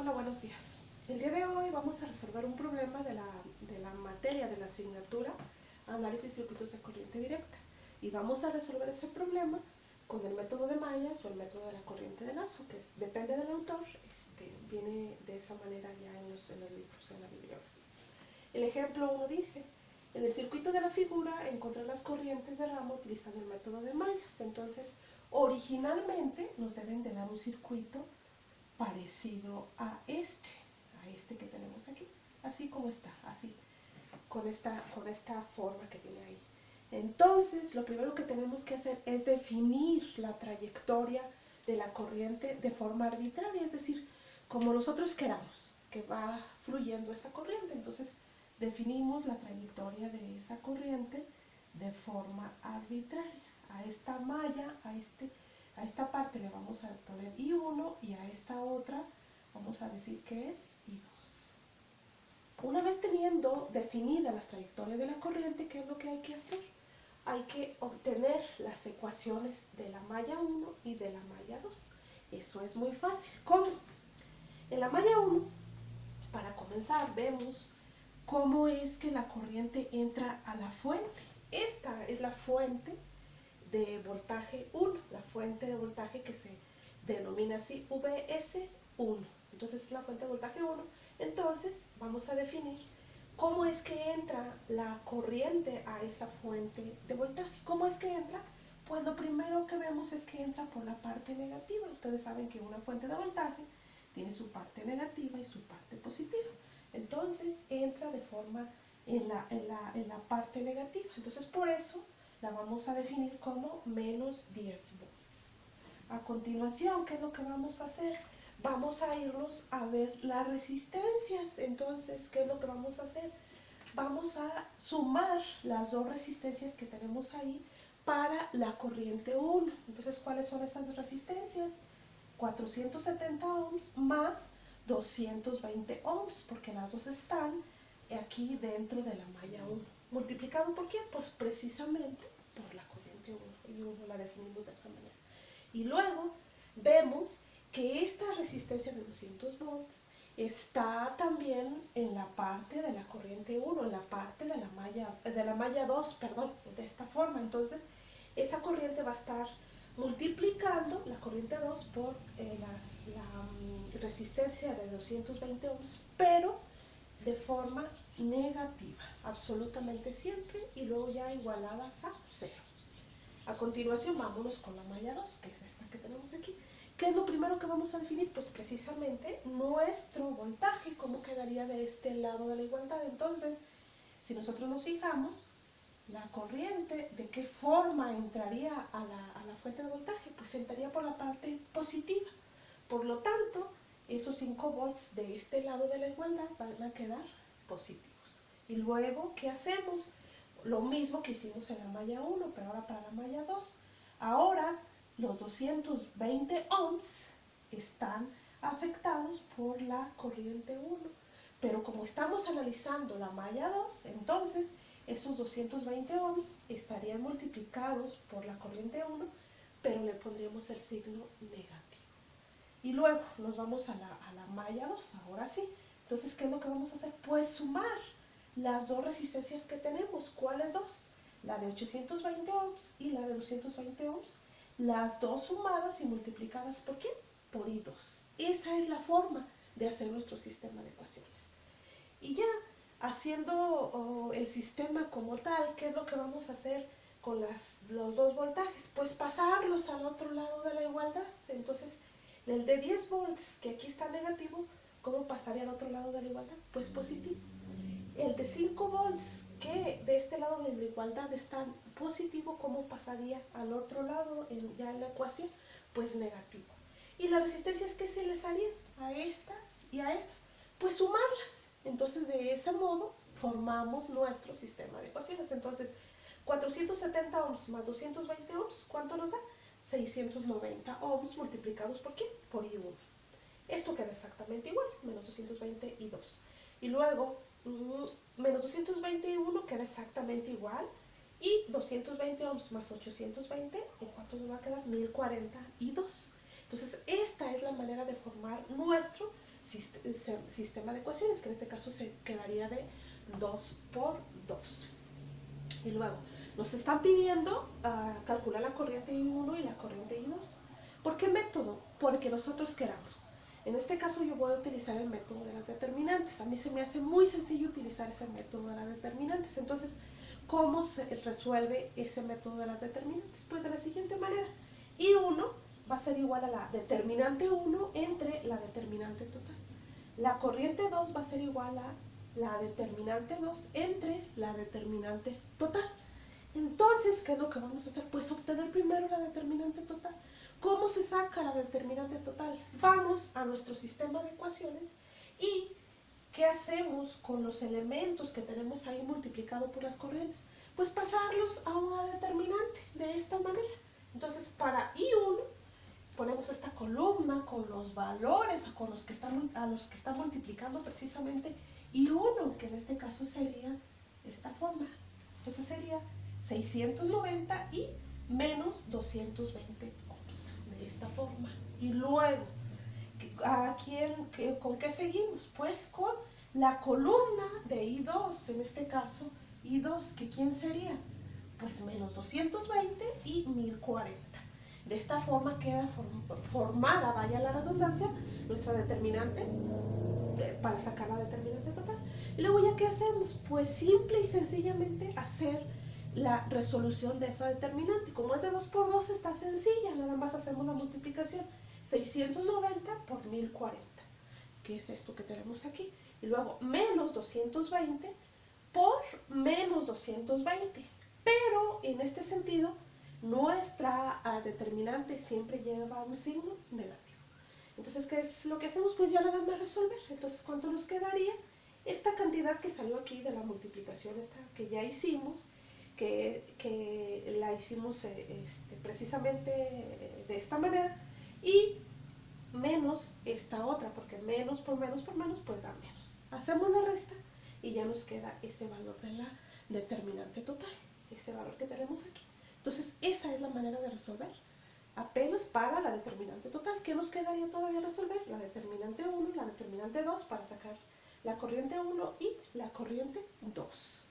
Hola, buenos días. El día de hoy vamos a resolver un problema de la materia de la asignatura Análisis de circuitos de corriente directa. Y vamos a resolver ese problema con el método de mallas o el método de la corriente de lazo, que depende del autor, viene de esa manera ya en los libros, en la bibliografía. El ejemplo 1 dice, en el circuito de la figura encontrar las corrientes de rama utilizando el método de mallas. Entonces, originalmente nos deben de dar un circuito parecido a este que tenemos aquí, así como está, así, con esta forma que tiene ahí. Entonces, lo primero que tenemos que hacer es definir la trayectoria de la corriente de forma arbitraria, es decir, como nosotros queramos que va fluyendo esa corriente. Entonces, definimos la trayectoria de esa corriente de forma arbitraria. A esta malla, a esta parte le vamos a poner I1 y a esta otra vamos a decir que es I2. Una vez teniendo definidas las trayectorias de la corriente, ¿qué es lo que hay que hacer? Hay que obtener las ecuaciones de la malla 1 y de la malla 2. Eso es muy fácil. ¿Cómo? En la malla 1, para comenzar, vemos cómo es que la corriente entra a la fuente. Esta es la fuente de voltaje 1, la fuente de voltaje que se denomina así VS1. Entonces es la fuente de voltaje 1. Entonces vamos a definir cómo es que entra la corriente a esa fuente de voltaje. ¿Cómo es que entra? Pues lo primero que vemos es que entra por la parte negativa. Ustedes saben que una fuente de voltaje tiene su parte negativa y su parte positiva. Entonces entra de forma en la parte negativa. Entonces por eso la vamos a definir como menos 10 volts. A continuación, ¿qué es lo que vamos a hacer? Vamos a irnos a ver las resistencias. Entonces, ¿qué es lo que vamos a hacer? Vamos a sumar las dos resistencias que tenemos ahí para la corriente 1. Entonces, ¿cuáles son esas resistencias? 470 ohms más 220 ohms, porque las dos están aquí dentro de la malla 1. ¿Multiplicado por qué? Pues precisamente por la corriente 1, y 1 la definimos de esa manera. Y luego vemos que esta resistencia de 200 volts está también en la parte de la corriente 1, en la parte de la malla 2, perdón, de esta forma. Entonces, esa corriente va a estar multiplicando la corriente 2 por la resistencia de 220 ohms, pero de forma negativa, absolutamente siempre, y luego ya igualadas a 0. A continuación, vámonos con la malla 2, que es esta que tenemos aquí. ¿Qué es lo primero que vamos a definir? Pues precisamente nuestro voltaje, cómo quedaría de este lado de la igualdad. Entonces, si nosotros nos fijamos, la corriente, ¿de qué forma entraría a la fuente de voltaje? Pues entraría por la parte positiva. Por lo tanto, esos 5 volts de este lado de la igualdad van a quedar positivos. Y luego, ¿qué hacemos? Lo mismo que hicimos en la malla 1, pero ahora para la malla 2. Ahora, los 220 ohms están afectados por la corriente 1. Pero como estamos analizando la malla 2, entonces esos 220 ohms estarían multiplicados por la corriente 1, pero le pondríamos el signo negativo. Y luego nos vamos a la malla 2, ahora sí. Entonces, ¿qué es lo que vamos a hacer? Pues sumar las dos resistencias que tenemos. ¿Cuáles dos? La de 820 ohms y la de 220 ohms. Las dos sumadas y multiplicadas ¿por qué? Por I2. Esa es la forma de hacer nuestro sistema de ecuaciones. Y ya haciendo el sistema como tal, ¿qué es lo que vamos a hacer con los dos voltajes? Pues pasarlos al otro lado de la igualdad. Entonces, el de 10 volts, que aquí está negativo, ¿cómo pasaría al otro lado de la igualdad? Pues positivo. El de 5 volts, que de este lado de la igualdad está positivo, ¿cómo pasaría al otro lado ya en la ecuación? Pues negativo. ¿Y las resistencias qué se les harían? A estas y a estas. Pues sumarlas. Entonces, de ese modo, formamos nuestro sistema de ecuaciones. Entonces, 470 ohms más 220 ohms, ¿cuánto nos da? 690 ohms multiplicados ¿por qué? Por I1. Esto queda exactamente igual, menos 220 y 2. Y luego, menos 220 y 1 queda exactamente igual. Y 220 ohms más 820, ¿en cuánto nos va a quedar? 1040 y 2. Entonces, esta es la manera de formar nuestro sistema de ecuaciones, que en este caso se quedaría de 2 por 2. Y luego nos están pidiendo calcular la corriente I1 y la corriente I2. ¿Por qué método? Porque nosotros queramos. En este caso yo voy a utilizar el método de las determinantes. A mí se me hace muy sencillo utilizar ese método de las determinantes. Entonces, ¿cómo se resuelve ese método de las determinantes? Pues de la siguiente manera. I1 va a ser igual a la determinante 1 entre la determinante total. La corriente 2 va a ser igual a la determinante 2 entre la determinante total. Entonces, ¿qué es lo que vamos a hacer? Pues obtener primero la determinante total. ¿Cómo se saca la determinante total? Vamos a nuestro sistema de ecuaciones y ¿qué hacemos con los elementos que tenemos ahí multiplicado por las corrientes? Pues pasarlos a una determinante de esta manera. Entonces, para I1 ponemos esta columna con los valores a los que está multiplicando precisamente I1, que en este caso sería de esta forma. Entonces sería 690 y menos 220 ohms, de esta forma. Y luego, ¿con qué seguimos? Pues con la columna de I2, en este caso I2, que ¿quién sería? Pues menos 220 y 1040. De esta forma queda formada, vaya la redundancia, nuestra determinante para sacar la determinante total. Y luego ya ¿qué hacemos? Pues simple y sencillamente hacer la resolución de esa determinante. Como es de 2 por 2 está sencilla, nada más hacemos la multiplicación. 690 por 1040, que es esto que tenemos aquí. Y luego menos 220 por menos 220. Pero en este sentido, nuestra determinante siempre lleva un signo negativo. Entonces, ¿qué es lo que hacemos? Pues ya nada más resolver. Entonces, ¿cuánto nos quedaría? Esta cantidad que salió aquí de la multiplicación esta que ya hicimos, que la hicimos precisamente de esta manera, y menos esta otra, porque menos por menos por menos, pues da menos. Hacemos la resta y ya nos queda ese valor de la determinante total, ese valor que tenemos aquí. Entonces, esa es la manera de resolver. Apenas para la determinante total. ¿Qué nos quedaría todavía resolver? La determinante 1, la determinante 2 para sacar la corriente 1 y la corriente 2.